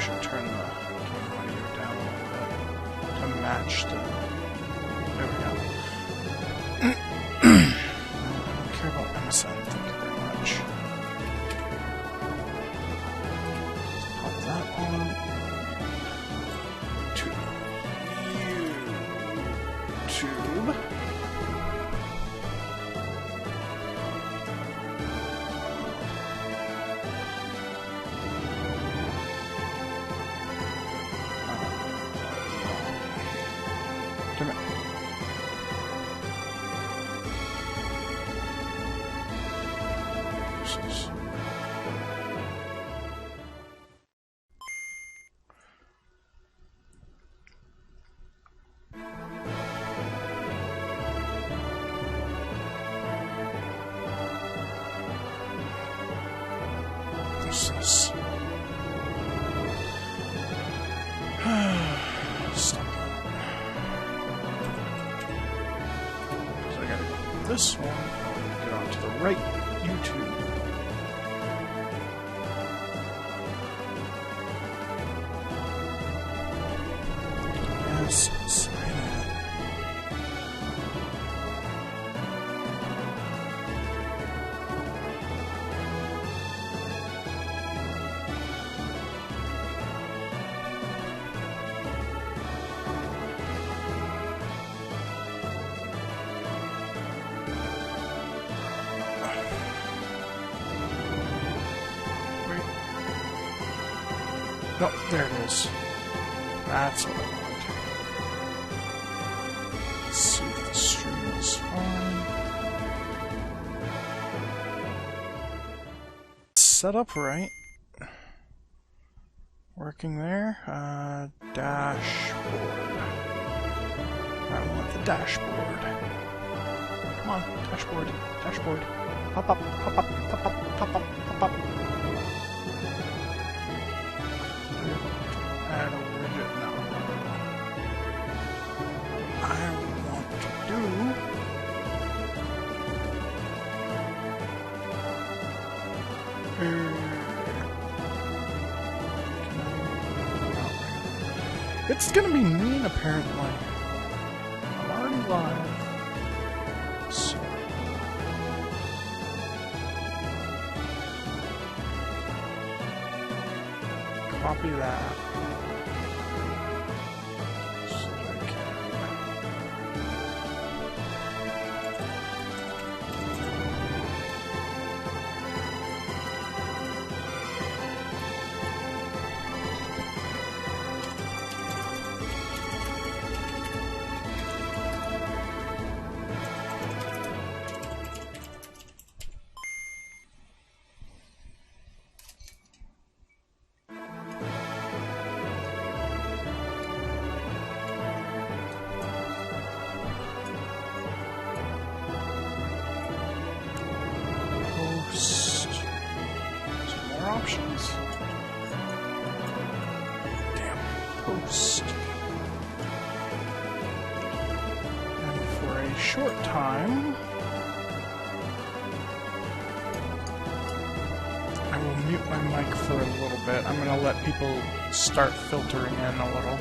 should turn the game audio down a little bit to match the... There we go. I don't care about MSN, thank you very much. Pop that on to YouTube. Damn it. This is... Stop that. So I gotta go to this one, get onto the right YouTube. Yes, sign in. No, there it is. That's what I want. Let's see if the stream is fine. Set up right. Working there. Dashboard. I want the dashboard. Come on, dashboard. Dashboard. Pop up, pop up, pop up, pop up, pop up. Add a widget now. I want to do... It's gonna be mean, apparently. I'm already live. So... Copy that. So I can... Options? Damn, post. And for a short time, I will mute my mic for a little bit. I'm going to let people start filtering in a little.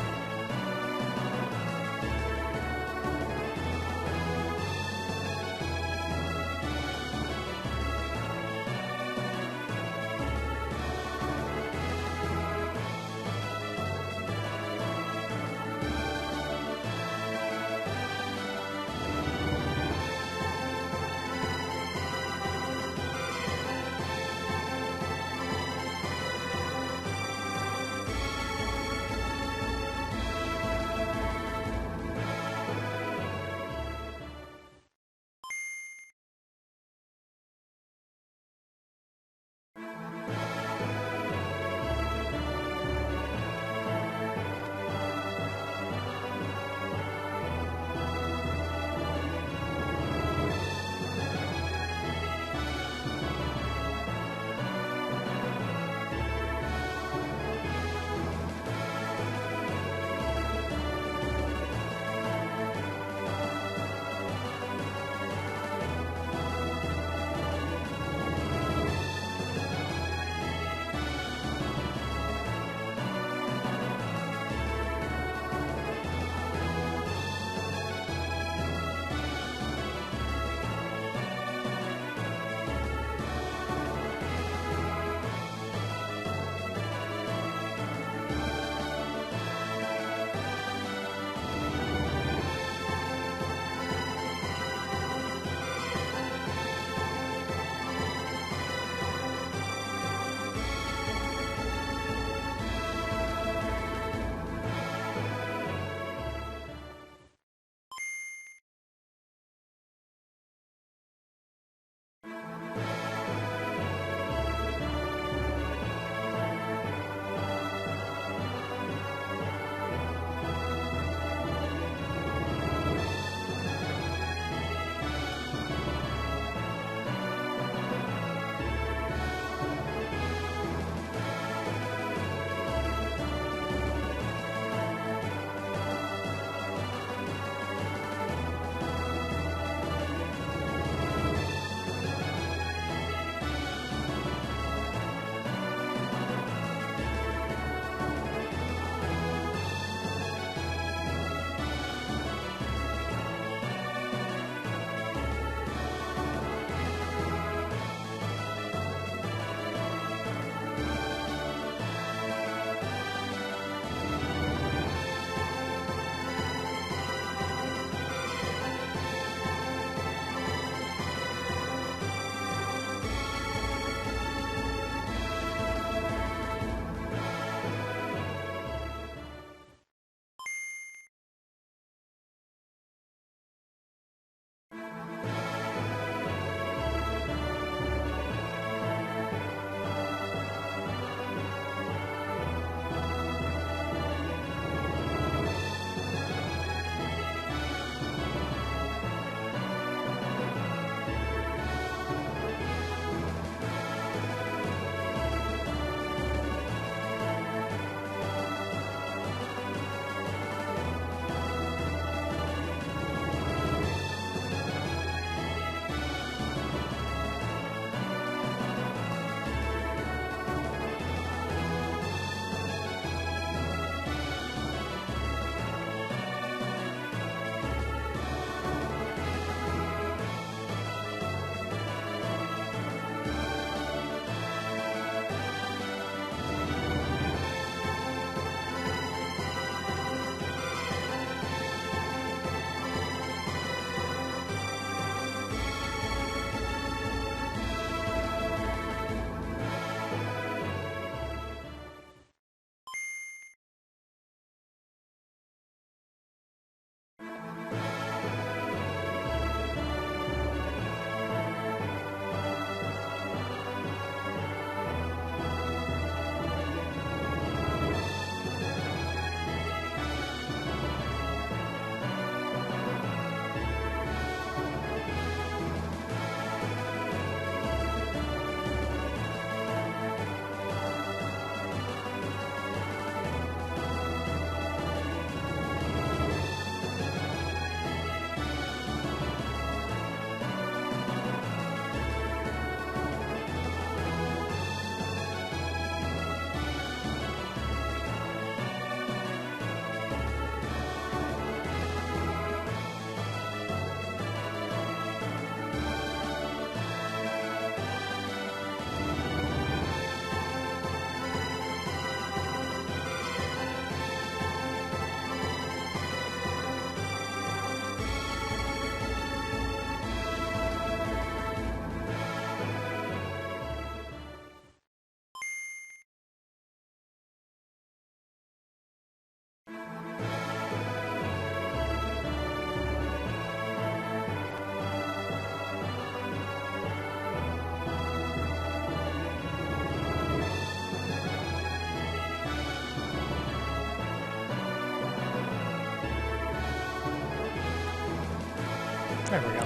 There we go.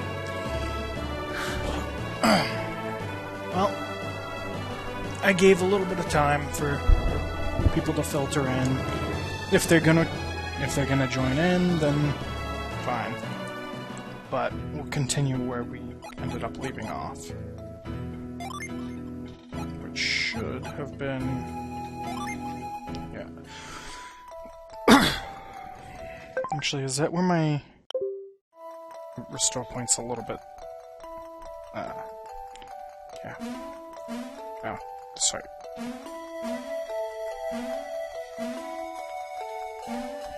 Well, I gave a little bit of time for people to filter in. If they're gonna join in, then fine. But we'll continue where we ended up leaving off. Which should have been... yeah. Actually, is that where my restore point's a little bit... yeah. Oh, sorry.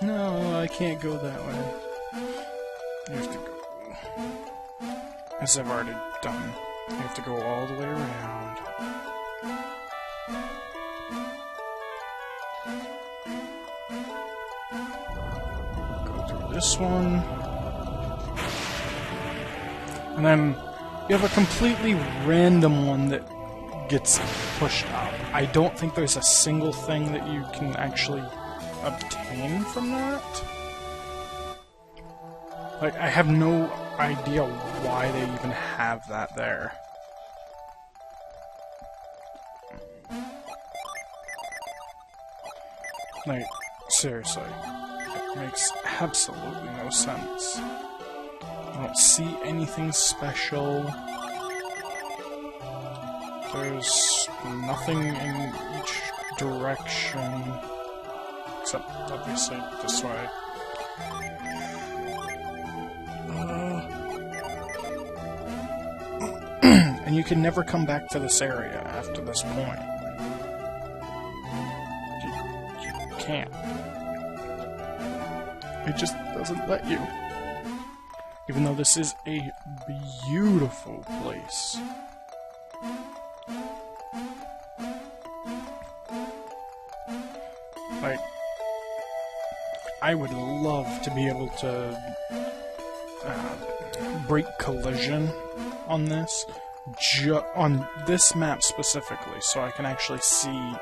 No, I can't go that way. You have to go... as I've already done. You have to go all the way around. Go through this one. And then you have a completely random one that gets pushed up. I don't think there's a single thing that you can actually obtain from that. Like, I have no idea why they even have that there. Like, seriously. It makes absolutely no sense. I don't see anything special. There's nothing in each direction. Except, obviously, this way. And you can never come back to this area after this point. You can't. It just doesn't let you. Even though this is a beautiful place. Like, I would love to be able to break collision on this. On this map specifically, so I can actually see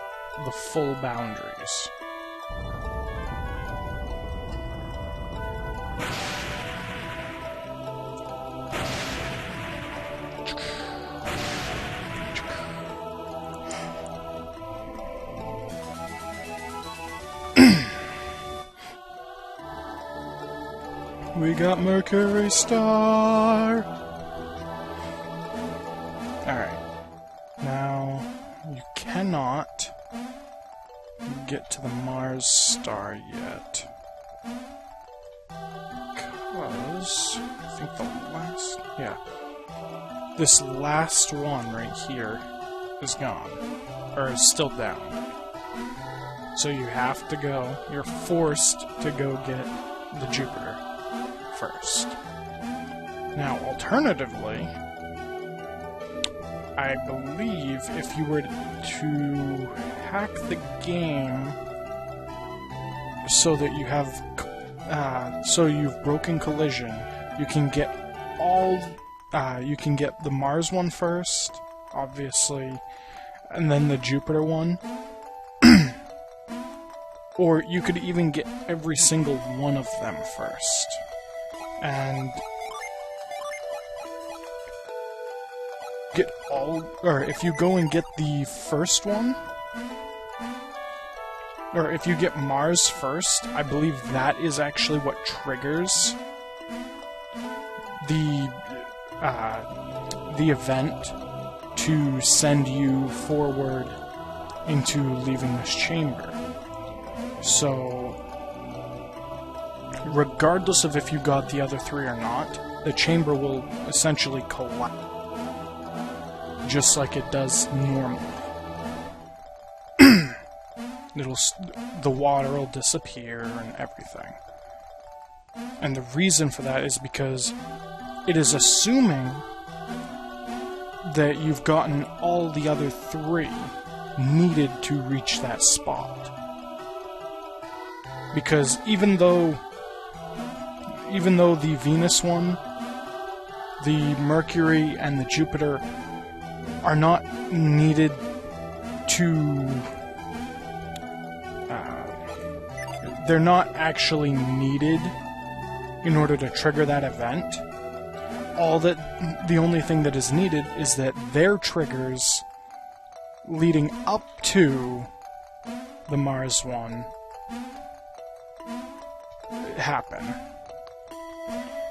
the full boundaries. We got Mercury Star! Alright. Now, you cannot get to the Mars star yet. Because, I think the last... yeah. This last one right here is gone. Or is still down. So you have to go, you're forced to go get the Jupiter first. Now, alternatively, I believe if you were to hack the game so that you have, so you've broken collision, you can get you can get the Mars one first, obviously, and then the Jupiter one. Or you could even get every single one of them first. And get all, or if you go and get the first one, or if you get Mars first, I believe that is actually what triggers the event to send you forward into leaving this chamber. So, regardless of if you got the other three or not, the chamber will essentially collapse, just like it does normally. The water will disappear and everything. And the reason for that is because it is assuming that you've gotten all the other three needed to reach that spot. Because even though the Venus one, the Mercury, and the Jupiter are not needed to... they're not actually needed in order to trigger that event, the only thing that is needed is that their triggers leading up to the Mars one happen.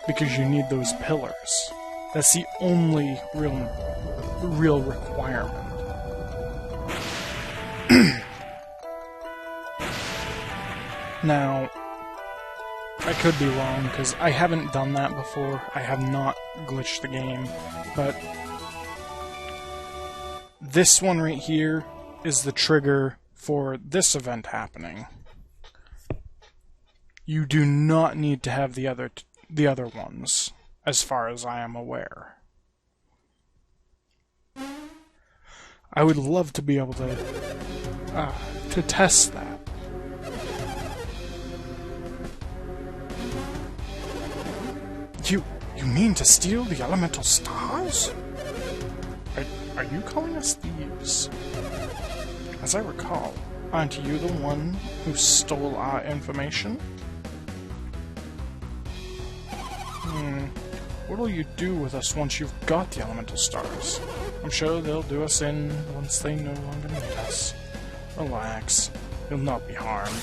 Because you need those pillars. That's the only real requirement. Now, I could be wrong, because I haven't done that before. I have not glitched the game, but this one right here is the trigger for this event happening. You do not need to have the other ones, as far as I am aware. I would love to be able to test that. You mean to steal the elemental stars? Are you calling us thieves? As I recall, aren't you the one who stole our information? What'll you do with us once you've got the elemental stars? I'm sure they'll do us in once they no longer need us. Relax. You'll not be harmed.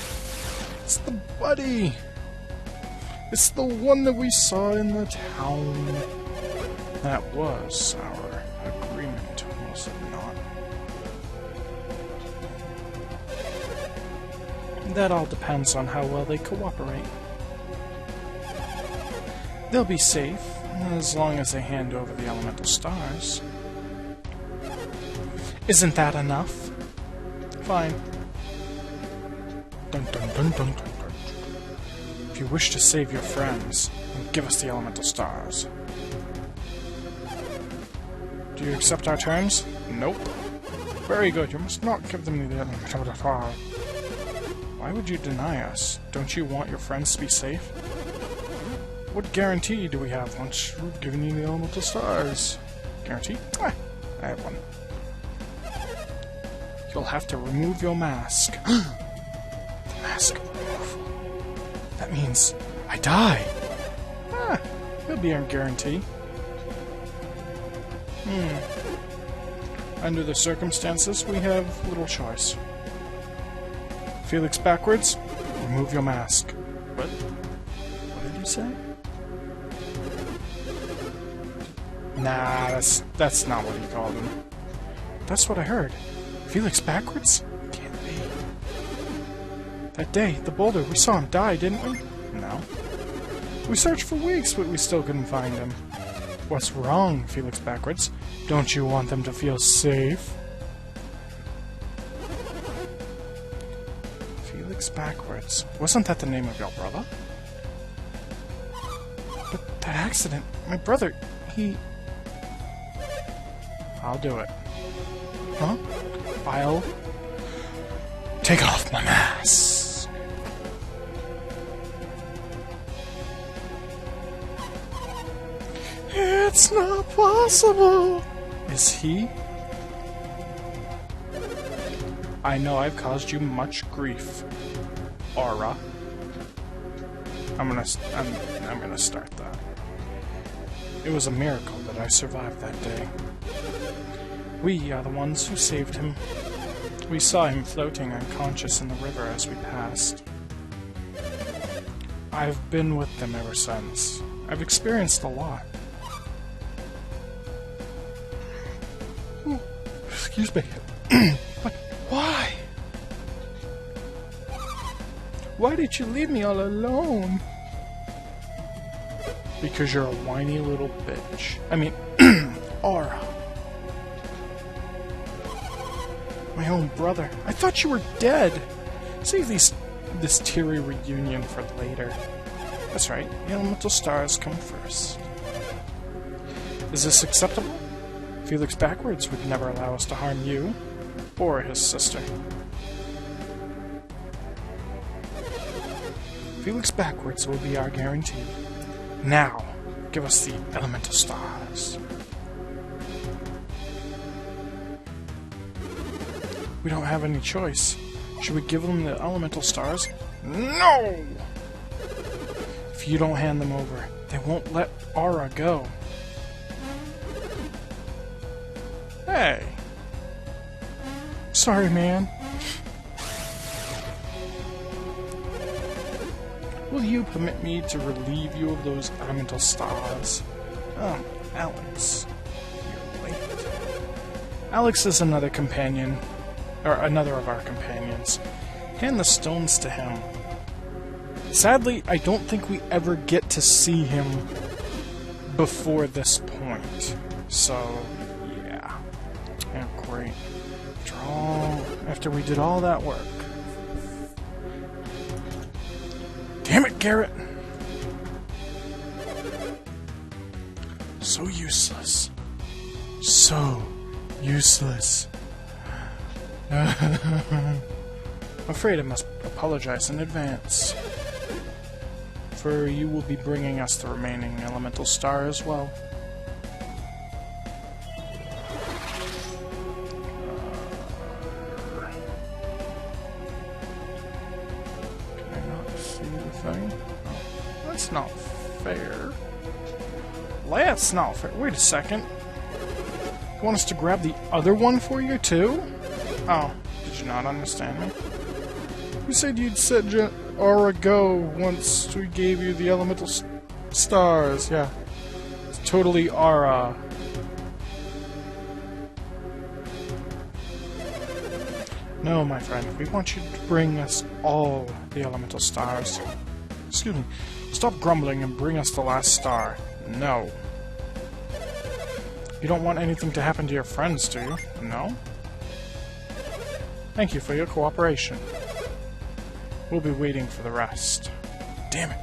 It's the buddy! It's the one that we saw in the town. That was our agreement, was it not? That all depends on how well they cooperate. They'll be safe, as long as they hand over the elemental stars. Isn't that enough? Fine. Dun dun dun dun dun dun. If you wish to save your friends, then give us the elemental stars. Do you accept our terms? Nope. Very good, you must not give them the elemental stars. Why would you deny us? Don't you want your friends to be safe? What guarantee do we have once we've given you the elemental stars? Guarantee? I have one. You'll have to remove your mask. The mask removal. That means I die. It'll be our guarantee. Under the circumstances, we have little choice. Felix backwards, remove your mask. What did you say? Nah, that's not what he called him. That's what I heard. Felix backwards? Can't be. That day, the boulder, we saw him die, didn't we? No. We searched for weeks, but we still couldn't find him. What's wrong, Felix backwards? Don't you want them to feel safe? Felix backwards. Wasn't that the name of your brother? But that accident, my brother, he... I'll do it. Huh? I'll take off my mask. It's not possible. Is he? I know I've caused you much grief, Aura. I'm gonna start that. It was a miracle that I survived that day. We are the ones who saved him. We saw him floating unconscious in the river as we passed. I've been with them ever since. I've experienced a lot. Excuse me. But why? Why did you leave me all alone? Because you're a whiny little bitch. I mean, Aura. My own brother. I thought you were dead. Save this teary reunion for later. That's right, the elemental stars come first. Is this acceptable? Felix backwards would never allow us to harm you, or his sister. Felix backwards will be our guarantee. Now, give us the elemental stars. We don't have any choice. Should we give them the elemental stars? No! If you don't hand them over, they won't let Aura go. Hey! Sorry, man. Will you permit me to relieve you of those elemental stars? Alex. You're late. Alex is another companion, or another of our companions. Hand the stones to him. Sadly, I don't think we ever get to see him before this point. So, yeah. Yeah, great. After we did all that work. Damn it, Garrett! So useless. So useless. I'm afraid I must apologize in advance. For you will be bringing us the remaining elemental star as well. Can I not see the thing? Oh, that's not fair. That's not fair. Wait a second. You want us to grab the other one for you, too? Oh, did you not understand me? You said you'd set Aura go once we gave you the elemental stars. Yeah. It's totally Aura. No, my friend. We want you to bring us all the elemental stars. Excuse me. Stop grumbling and bring us the last star. No. You don't want anything to happen to your friends, do you? No? Thank you for your cooperation. We'll be waiting for the rest. Damn it.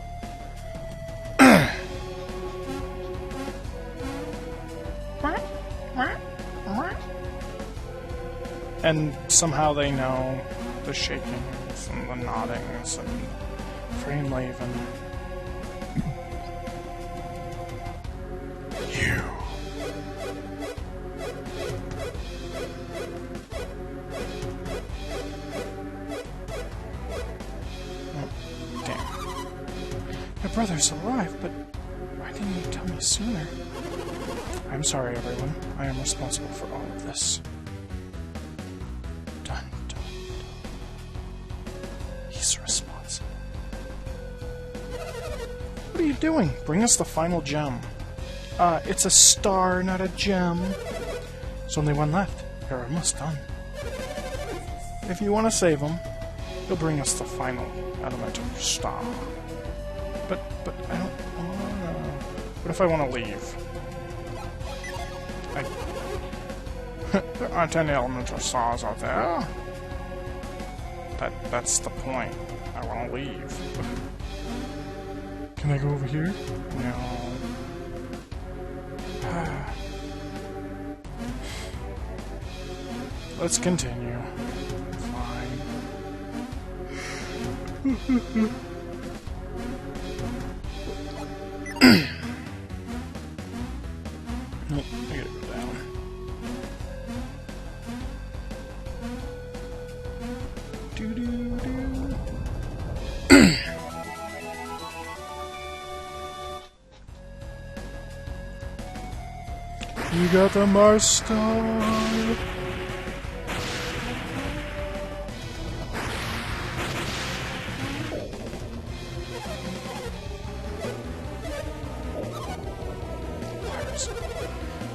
And somehow they know the shakings and the noddings and frame leaving. You. My brother's alive, but why didn't you tell me sooner? I'm sorry, everyone. I am responsible for all of this. Dun, dun, dun. He's responsible. What are you doing? Bring us the final gem. It's a star, not a gem. There's only one left. You're almost done. If you want to save him, he'll bring us the final elemental star. But I don't wanna... What if I want to leave? There aren't any elemental stars out there. That's the point. I want to leave. Can I go over here? No. Let's continue. Fine. Nope, I gotta go down. Doo-doo-doo. You got the Mars Star.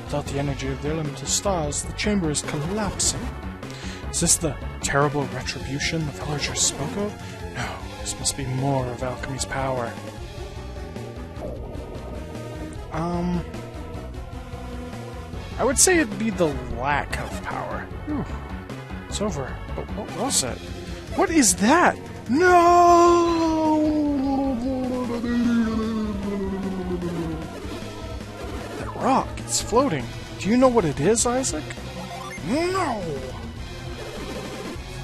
Without the energy of the elemental stars, the chamber is collapsing. Is this the terrible retribution the villagers spoke of? No, this must be more of alchemy's power. I would say it'd be the lack of power. Whew. It's over. But what was it? What is that? No! That rock, it's floating. Do you know what it is, Isaac? No!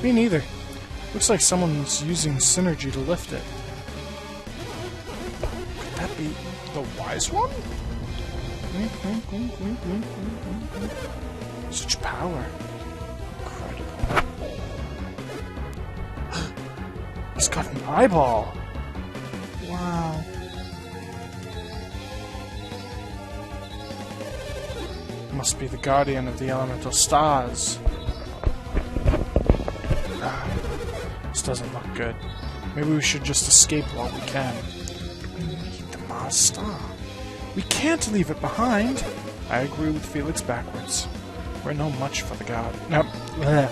Me neither. Looks like someone's using synergy to lift it. Could that be the wise one? Such power. Incredible. He's got an eyeball. Wow. must be the guardian of the elemental stars. This doesn't look good. Maybe we should just escape while we can. We need the Mars star. We can't leave it behind. I agree with Felix backwards. We're no match for the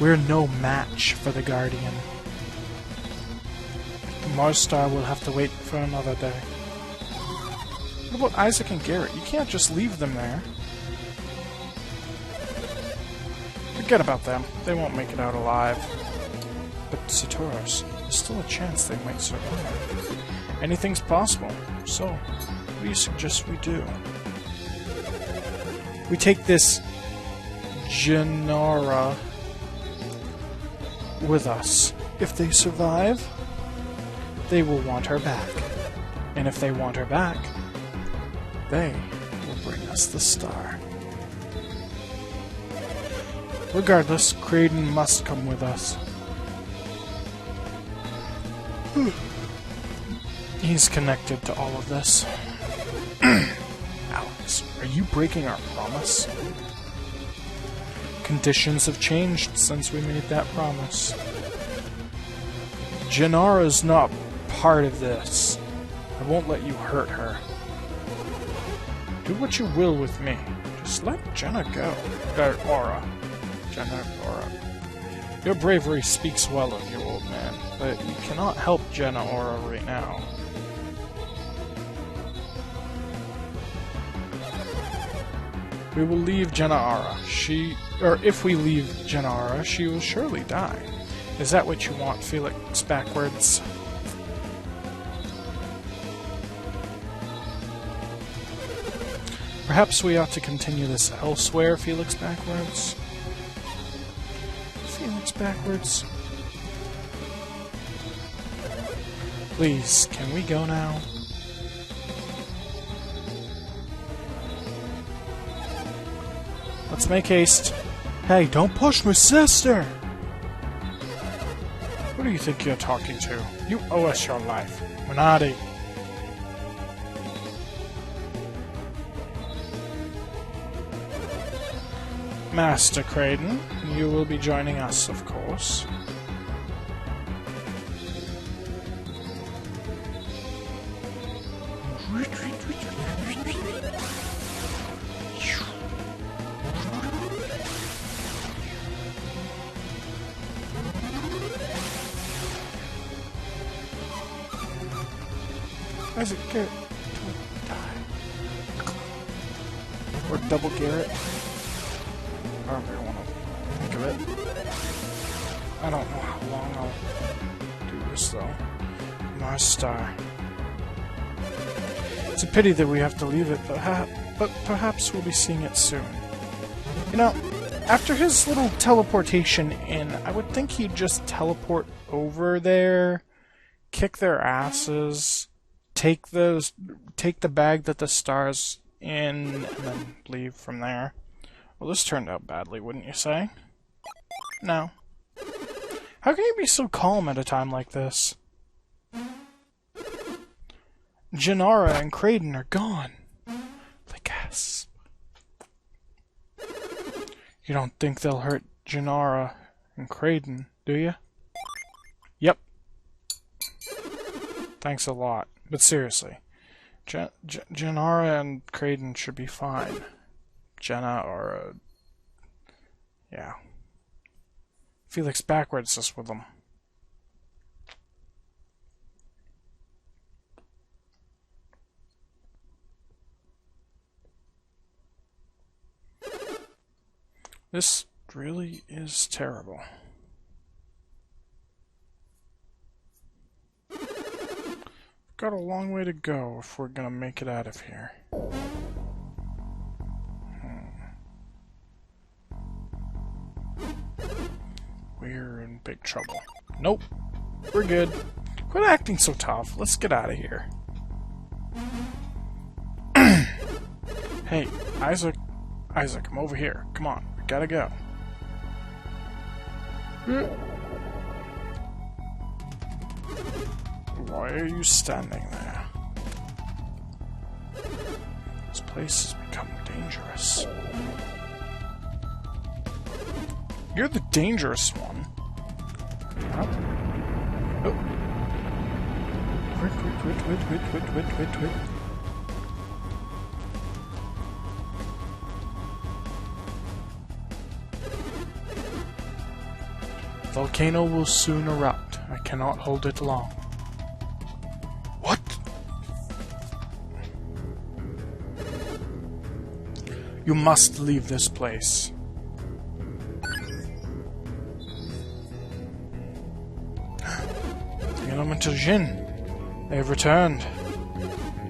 We're no match for the Guardian. The Mars star will have to wait for another day. What about Isaac and Garrett? You can't just leave them there. Forget about them. They won't make it out alive. But Satoros, there's still a chance they might survive. Anything's possible. So, what do you suggest we do? We take this Gennara with us. If they survive, they will want her back. And if they want her back, they will bring us the star. Regardless, Kraden must come with us. He's connected to all of this. Alex, are you breaking our promise? Conditions have changed since we made that promise. Gennara's not part of this. I won't let you hurt her. Do what you will with me. Just let Jenna go. Aura. Jenna Aura. Your bravery speaks well of you, old man, but you cannot help Jenna Aura right now. We will leave Jenna Aura. If we leave Jenna Aura, she will surely die. Is that what you want, Felix backwards? Perhaps we ought to continue this elsewhere, Felix backwards. Felix backwards. Please, can we go now? Let's make haste. Hey, don't push my sister! Who do you think you're talking to? You owe us your life. Minati. Master Kraden, you will be joining us, of course. Isaac, Garrett, don't die. Or double Garrett. However you want to think of it. I don't know how long I'll do this, though. Mars star. It's a pity that we have to leave it, but perhaps we'll be seeing it soon. You know, after his little teleportation in, I would think he'd just teleport over there, kick their asses, take the bag that the star's in, and then leave from there. Well, this turned out badly, wouldn't you say? No. How can you be so calm at a time like this? Gennara and Kraden are gone. The gasp. You don't think they'll hurt Gennara and Kraden, do you? Yep. Thanks a lot. But seriously, Gennara and Kraden should be fine. Jenna or yeah. Felix backwards is with them. This really is terrible. Got a long way to go if we're gonna make it out of here. We're in big trouble. Nope. We're good. Quit acting so tough. Let's get out of here. Hey, Isaac. Isaac, come over here. Come on. We gotta go. Why are you standing there? This place has become dangerous. You're the dangerous one. Huh? Oh. Wait. Volcano will soon erupt. I cannot hold it long. What? You must leave this place. The Elemental Jinn. They have returned.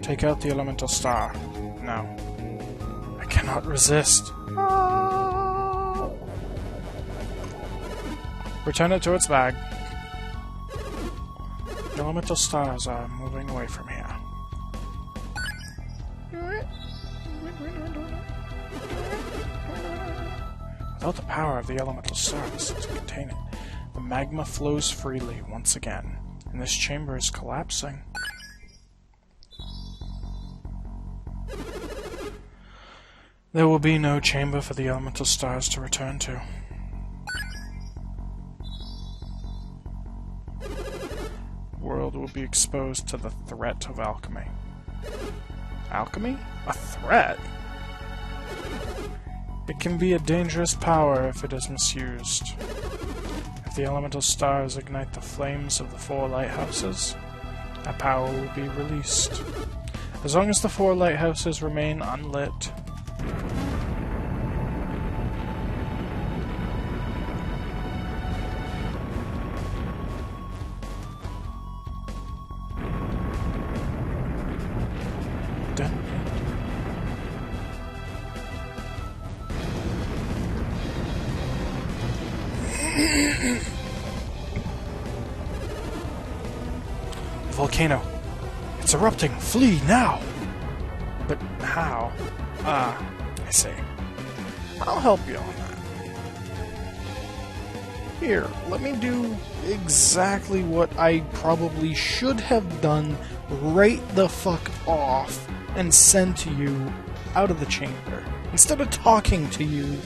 Take out the Elemental Star. No. I cannot resist. Return it to its bag. The Elemental Stars are moving away from here. Without the power of the Elemental Stars to contain it, the magma flows freely once again, and this chamber is collapsing. There will be no chamber for the Elemental Stars to return to. The world will be exposed to the threat of alchemy. Alchemy? A threat? It can be a dangerous power if it is misused. If the Elemental Stars ignite the flames of the 4 lighthouses, that power will be released. As long as the 4 lighthouses remain unlit, volcano. It's erupting. Flee now! But how? I see. I'll help you on that. Here, let me do exactly what I probably should have done right the fuck off and send to you out of the chamber. Instead of talking to you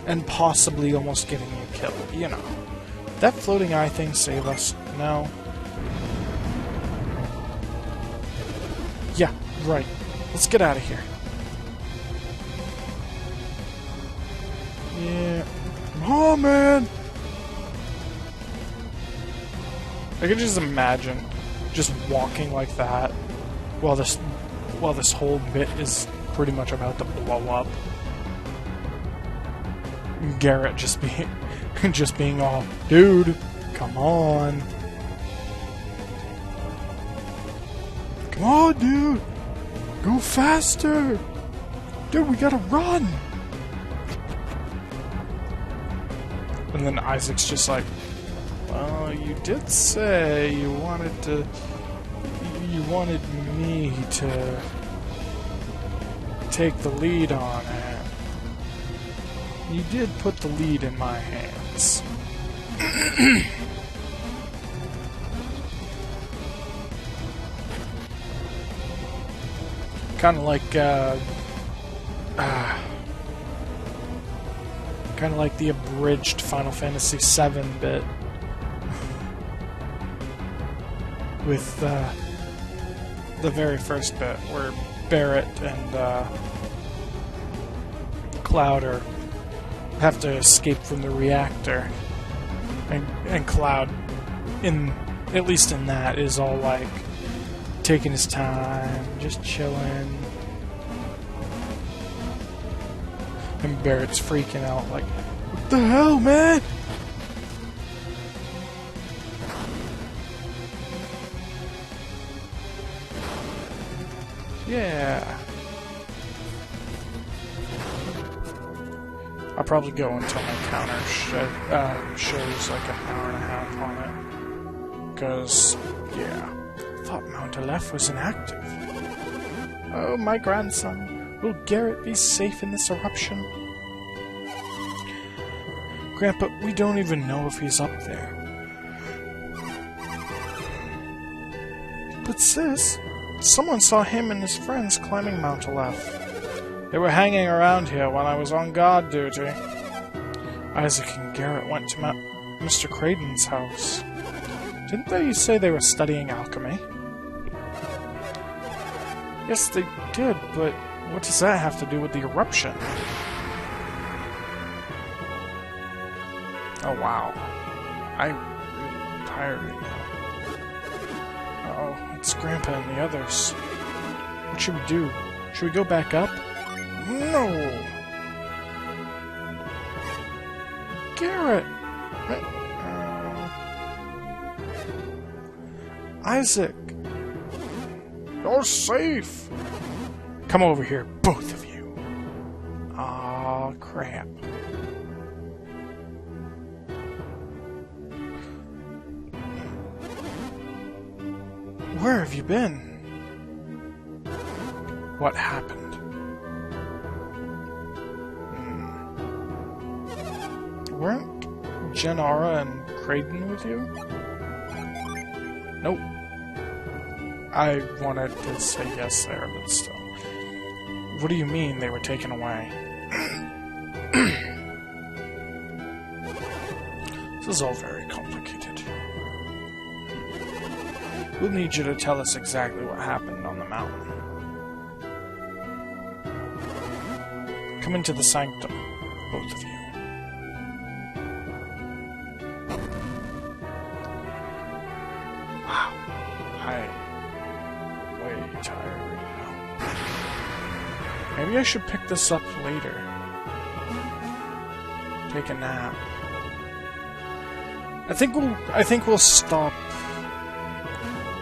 and possibly almost getting you killed, you know. That floating eye thing save us? No. Yeah, right. Let's get out of here. Yeah. Come on, man! I could just imagine just walking like that while this whole bit is pretty much about to blow up. Garrett just being all, dude, come on. Come on, dude! Go faster! Dude, we gotta run! And then Isaac's just like, well, you did say you wanted me to take the lead on it. You did put the lead in my hands. Kind of like the abridged Final Fantasy VII bit with the very first bit where Barret and Cloud have to escape from the reactor, and Cloud, at least in that, is all like taking his time, just chilling. And Barrett's freaking out like, what the hell, man? Yeah. I'll probably go until my counter shows like an hour and a half on it. Because, yeah. Thought Mount Aleph was inactive. Oh, my grandson. Will Garrett be safe in this eruption? Grandpa, we don't even know if he's up there. But sis, Someone saw him and his friends climbing Mount Aleph. They were hanging around here when I was on guard duty. Isaac and Garrett went to Mr. Creighton's house. Didn't they say they were studying alchemy? Yes, they did, but what does that have to do with the eruption? Oh, wow. I'm really tired right now. Uh-oh, it's Grandpa and the others. What should we do? Should we go back up? No! Garrett! Isaac! You're safe! Come over here, both of you. Aw, crap. Where have you been? What happened? Weren't Jenara and Creighton with you? Nope. I wanted to say yes there, but still. What do you mean they were taken away? This is all very complicated. We'll need you to tell us exactly what happened on the mountain. Come into the sanctum, both of you. Wow, I'm way tired right now. Maybe I should pick this up later. Take a nap. I think we'll stop.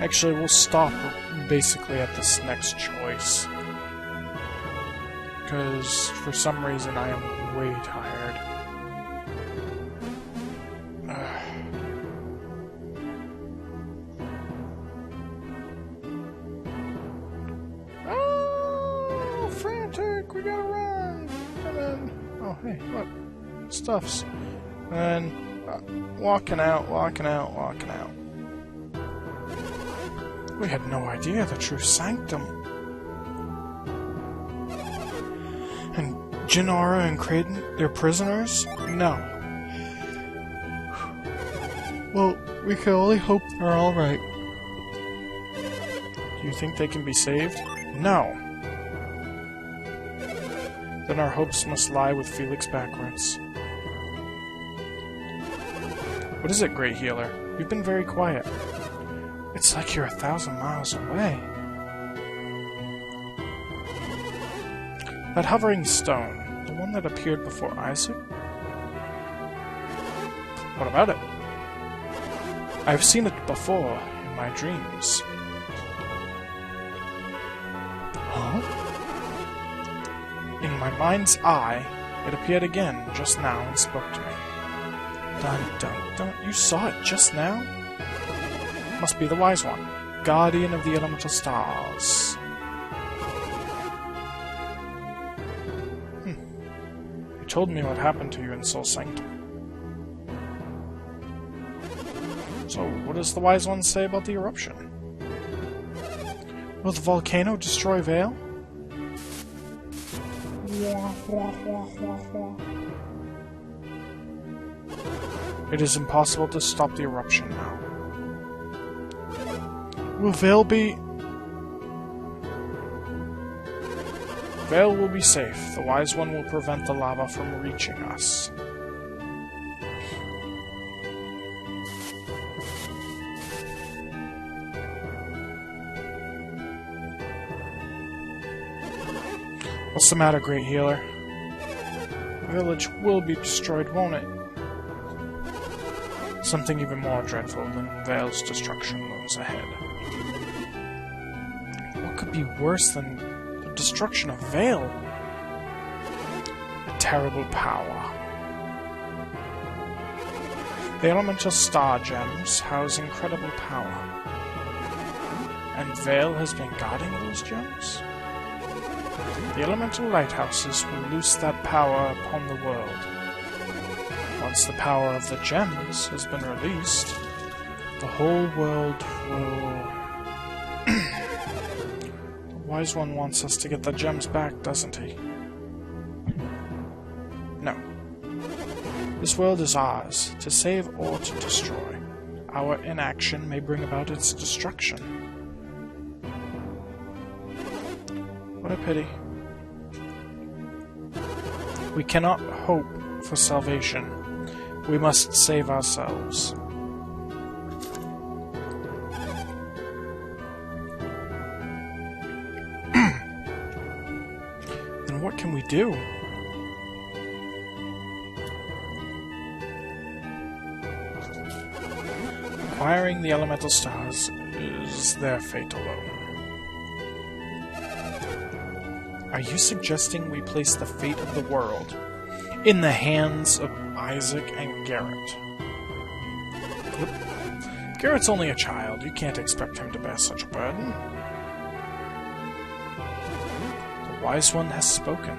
Actually, we'll stop basically at this next choice. Because for some reason I am way tired. Oh, frantic! We gotta run! And then, oh hey, look, stuffs. And then walking out. We had no idea the true sanctum. And Jenara and Creighton, they're prisoners? No. Well, we can only hope they're alright. Do you think they can be saved? No. Then our hopes must lie with Felix backwards. What is it, Great Healer? You've been very quiet. It's like you're 1,000 miles away. That hovering stone, the one that appeared before Isaac? What about it? I've seen it before, in my dreams. Huh? In my mind's eye, it appeared again just now and spoke to me. Dun dun dun, you saw it just now? Must be the Wise One, guardian of the elemental stars. You told me what happened to you in Sol Sanctum. So, what does the Wise One say about the eruption? Will the volcano destroy Vale? It is impossible to stop the eruption now. Will Vale be... Vale will be safe. The Wise One will prevent the lava from reaching us. What's the matter, Great Healer? The village will be destroyed, won't it? Something even more dreadful than Vale's destruction looms ahead. What could be worse than the destruction of Vale? A terrible power. The elemental star gems house incredible power. And Vale has been guarding those gems? The elemental lighthouses will loose that power upon the world. Once the power of the gems has been released, the whole world will... Wise One wants us to get the gems back, doesn't he? No. This world is ours, to save or to destroy. Our inaction may bring about its destruction. What a pity. We cannot hope for salvation. We must save ourselves. Then what can we do? Acquiring the elemental stars is their fate alone. Are you suggesting we place the fate of the world in the hands of Isaac and Garrett? Garrett's only a child. You can't expect him to bear such a burden. The Wise One has spoken.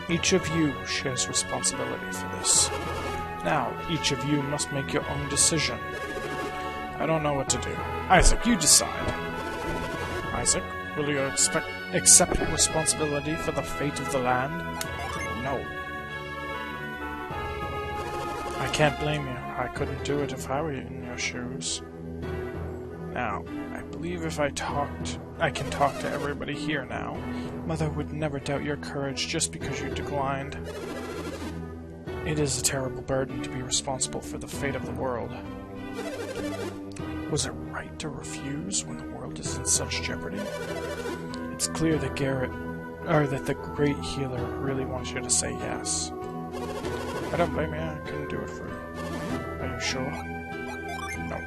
Each of you shares responsibility for this. Now, each of you must make your own decision. I don't know what to do. Isaac, you decide. Isaac, will you accept responsibility for the fate of the land? No. I can't blame you. I couldn't do it if I were in your shoes. Now, I believe if I can talk to everybody here now. Mother would never doubt your courage just because you declined. It is a terrible burden to be responsible for the fate of the world. Was it right to refuse when the world is in such jeopardy? It's clear that that the great healer really wants you to say yes. I don't blame you, I couldn't do it for you. Are you sure? No.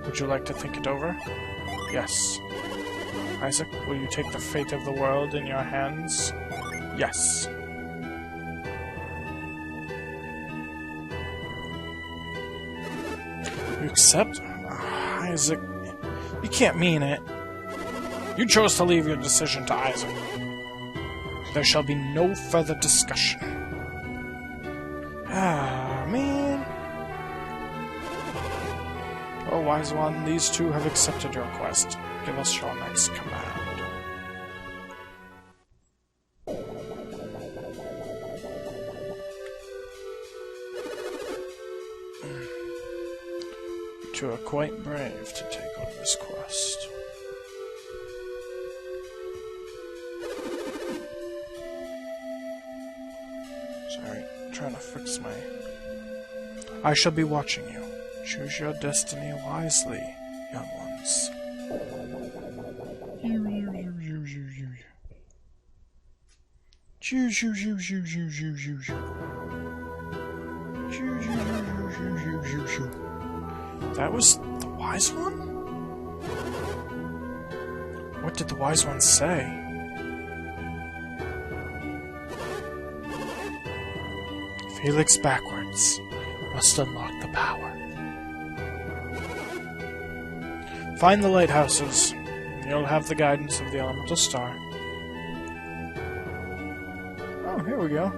Would you like to think it over? Yes. Isaac, will you take the fate of the world in your hands? Yes. You accept? Isaac, you can't mean it. You chose to leave your decision to Isaac. There shall be no further discussion. Ah, man. Oh, Wise One, these two have accepted your request. Give us your next command. You are quite brave to take on this quest. Sorry, I'm trying to fix my... I shall be watching you. Choose your destiny wisely, young ones. That was the Wise One? What did the Wise One say? Felix backwards. Must unlock the power. Find the lighthouses. You'll have the guidance of the elemental star. Oh, here we go.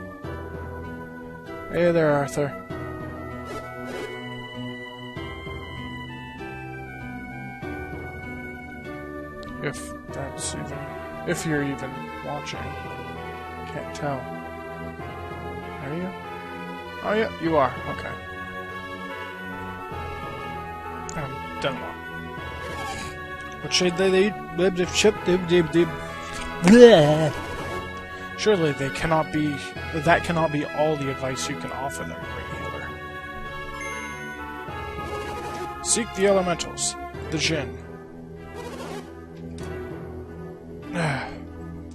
Hey there, Arthur. If that's even... if you're even watching. Can't tell. Are you? Oh yeah, you are. Okay. Done what? What should they eat? Surely they cannot be... that cannot be all the advice you can offer them, great healer. Seek the elementals. The Jinn.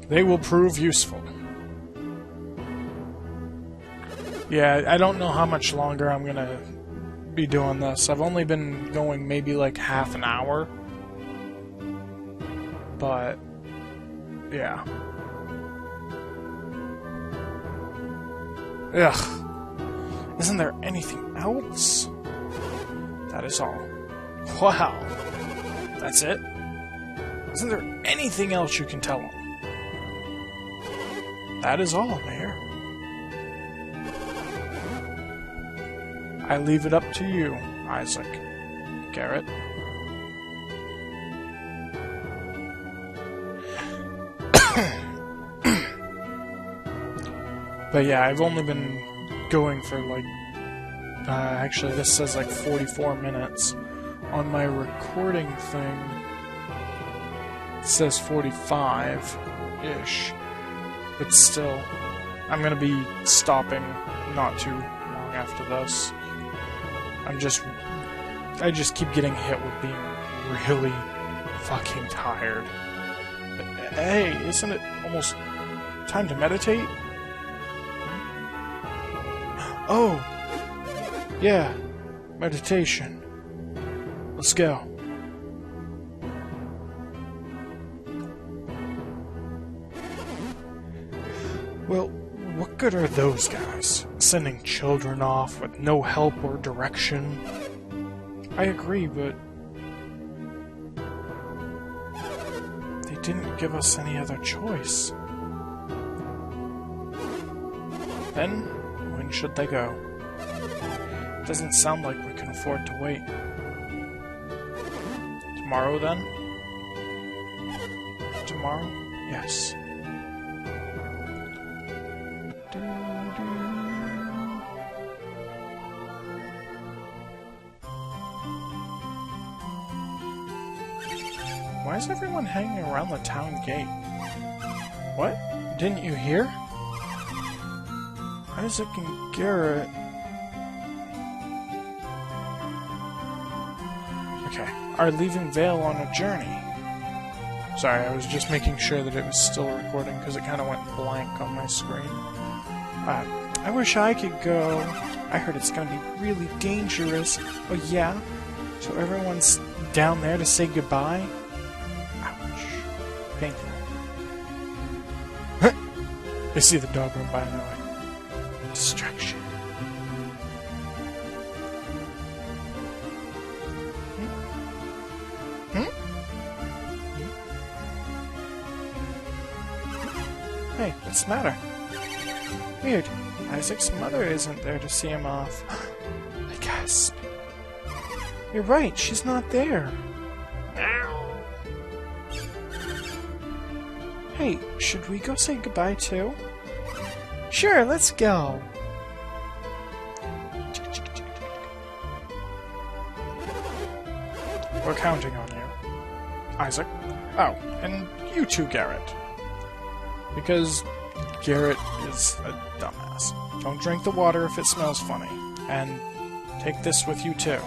They will prove useful. Yeah, I don't know how much longer I'm gonna be doing this. I've only been going maybe like half an hour. But, yeah. Ugh. Isn't there anything else? That is all. Wow. That's it? Isn't there anything else you can tell them? That is all, Mayor. I leave it up to you, Isaac. Garrett. But yeah, I've only been going for like... actually, this says like 44 minutes. On my recording thing, it says 45-ish. But still, I'm gonna be stopping not too long after this. I just keep getting hit with being really fucking tired. But, hey, isn't it almost time to meditate? Oh! Yeah, meditation. Let's go. Well, what good are those guys? Sending children off with no help or direction? I agree, but... they didn't give us any other choice. Then, when should they go? Doesn't sound like we can afford to wait. Tomorrow, then? Tomorrow? Yes. Why is everyone hanging around the town gate? What? Didn't you hear? Isaac and Garrett... Okay, are leaving Vale on a journey. Sorry, I was just making sure that it was still recording because it kind of went blank on my screen. I wish I could go. I heard it's going to be really dangerous. Oh yeah? So everyone's down there to say goodbye? Ouch. Painful. They see the dog run by and they're like, distraction. Hey, what's the matter? Weird. Isaac's mother isn't there to see him off. I guess. You're right, she's not there. Hey, should we go say goodbye too? Sure, let's go. We're counting on you, Isaac. Oh, and you too, Garrett. Because Garrett is a dumbass. Don't drink the water if it smells funny. And take this with you too.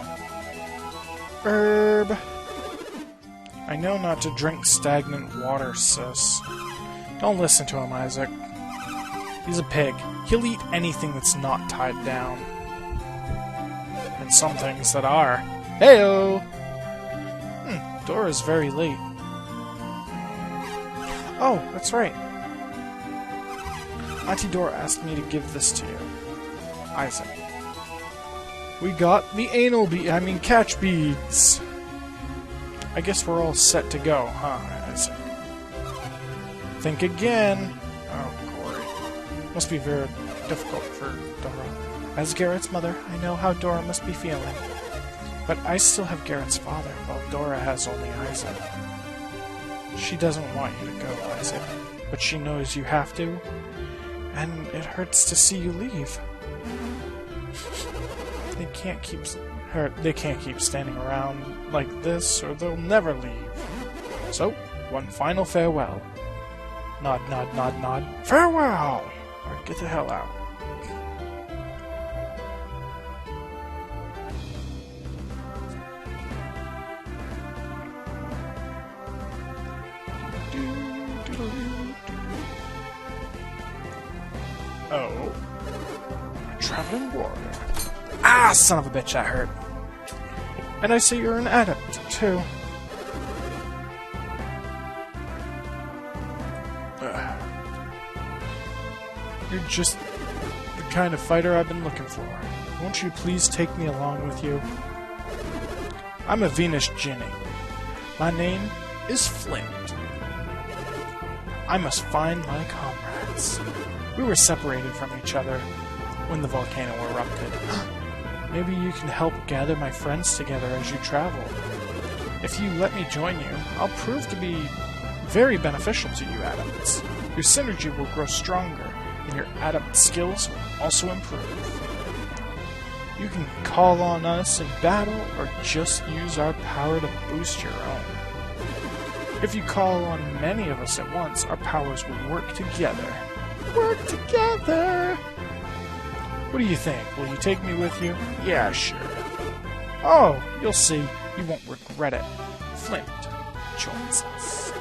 Herb! I know not to drink stagnant water, sis. Don't listen to him, Isaac. He's a pig. He'll eat anything that's not tied down. And some things that are. Heyo! Dora's very late. Oh, that's right. Auntie Dora asked me to give this to you. Isaac. We got the catch beads! I guess we're all set to go, huh, Isaac? Think again! Oh, Corey. Must be very difficult for Dora. As Garrett's mother, I know how Dora must be feeling. But I still have Garrett's father, while Dora has only Isaac. She doesn't want you to go, Isaac, but she knows you have to, and it hurts to see you leave. They can't keep standing around like this, or they'll never leave. So, one final farewell. Nod, nod, nod, nod. Farewell! Or get the hell out. Oh. A traveling warrior. Ah, son of a bitch, that hurt. And I see you're an adept, too. You're just the kind of fighter I've been looking for. Won't you please take me along with you? I'm a Venus Ginny. My name is Flint. I must find my comrades. We were separated from each other when the volcano erupted. Maybe you can help gather my friends together as you travel. If you let me join you, I'll prove to be very beneficial to you adepts. Your synergy will grow stronger, and your adept skills will also improve. You can call on us in battle, or just use our power to boost your own. If you call on many of us at once, our powers will work together. Work together! What do you think? Will you take me with you? Yeah, sure. Oh, you'll see. You won't regret it. Flint joins us.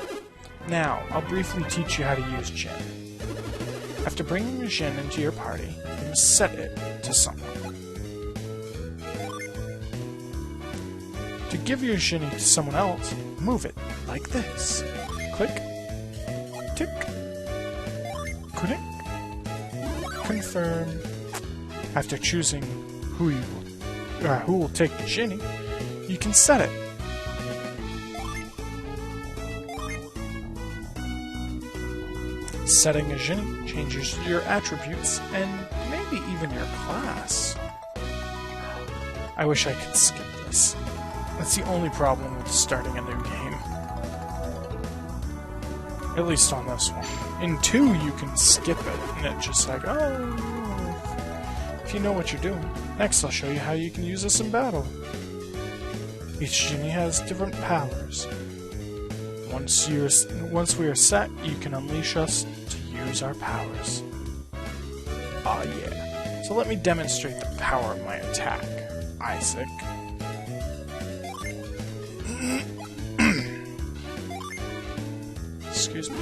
Now, I'll briefly teach you how to use Jin. After bringing a Jin into your party, you must set it to someone. To give your Jinny to someone else, move it like this. Click, tick, click, confirm. After choosing who will take the Jinny, you can set it. Setting a Jinny changes your attributes and maybe even your class. I wish I could skip this. That's the only problem with starting a new game. At least on this one. In 2, you can skip it, and it's just like, oh, if you know what you're doing. Next, I'll show you how you can use this in battle. Each Jinny has different powers. Once we are set, you can unleash us to use our powers. Ah, yeah. So let me demonstrate the power of my attack, Isaac. Excuse me.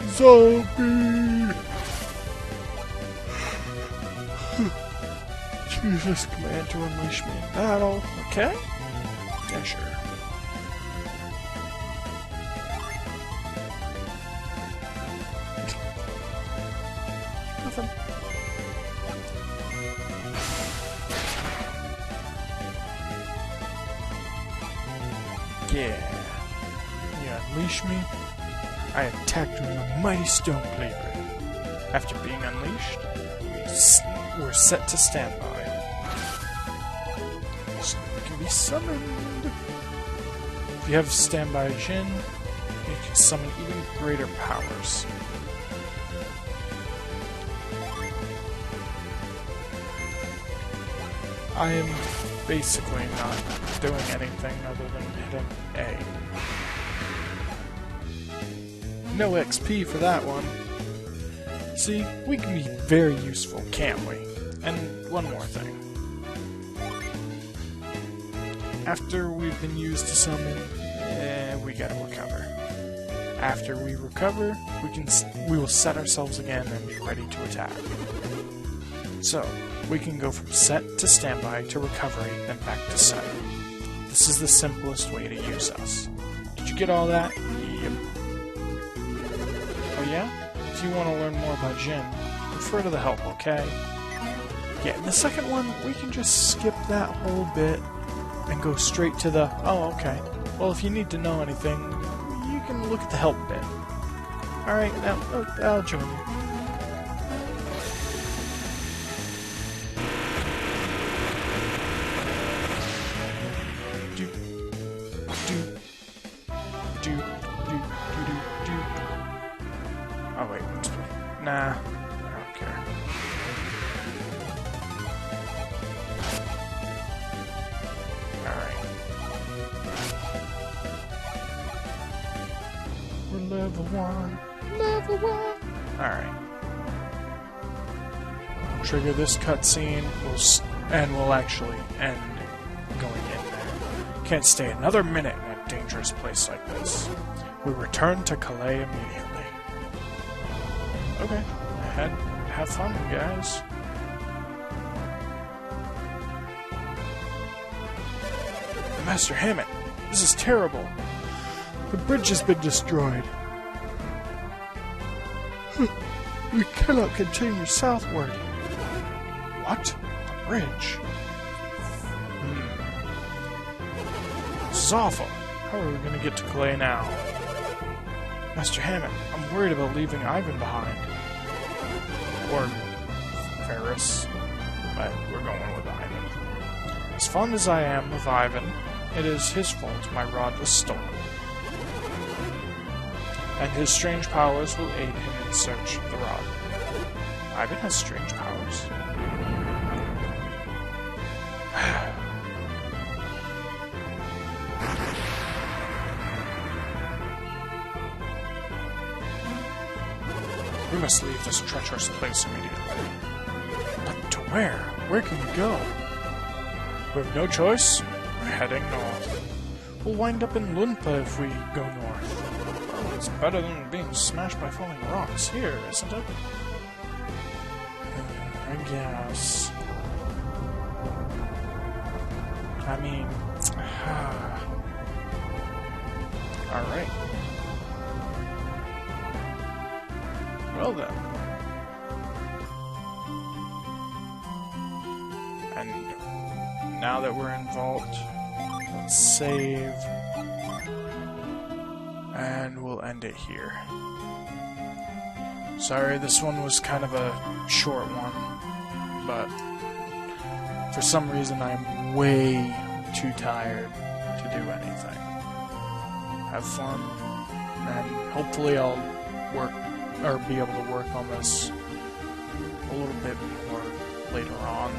Zombie! Choose this command to unleash me in battle. Okay? Yeah, sure. Nothing. Yeah. You unleash me. I attacked with a mighty stone cleaver. After being unleashed, we're set to standby. So we can be summoned. If you have standby Jin, you can summon even greater powers. I am basically not doing anything other than hitting A. No XP for that one. See, we can be very useful, can't we? And one more thing. After we've been used to summon, we gotta recover. After we recover, we will set ourselves again and be ready to attack. So, we can go from set to standby to recovery, then back to set. This is the simplest way to use us. Did you get all that? Yep. Oh yeah? If you want to learn more about Jin, refer to the help, okay? Yeah, in the second one, we can just skip that whole bit and go straight to the, oh, okay. Well, if you need to know anything, you can look at the help bit. Alright, now, I'll join you. Oh wait, nah, I don't care. Alright. We're level 1. Level 1! Alright. Trigger this cutscene, and we'll actually end going in there. Can't stay another minute in a dangerous place like this. We return to Calais immediately. Okay, have fun, guys. Master Hammett, this is terrible. The bridge has been destroyed. We cannot continue southward. What? The bridge? This is awful. How are we going to get to Calais now? Master Hammett, I'm worried about leaving Ivan behind. Or Ferris, but we're going with Ivan. As fond as I am of Ivan, it is his fault my rod was stolen. And his strange powers will aid him in search of the rod. Ivan has strange powers. We must leave this treacherous place immediately. But to where? Where can we go? We have no choice. We're heading north. We'll wind up in Lunpa if we go north. Well, it's better than being smashed by falling rocks here, isn't it? I guess. I mean... Alright. Well then. And now that we're in Vault, let's save. And we'll end it here. Sorry, this one was kind of a short one, but for some reason I'm way too tired to do anything. Have fun, and hopefully I'll work, or be able to work on this a little bit more later on.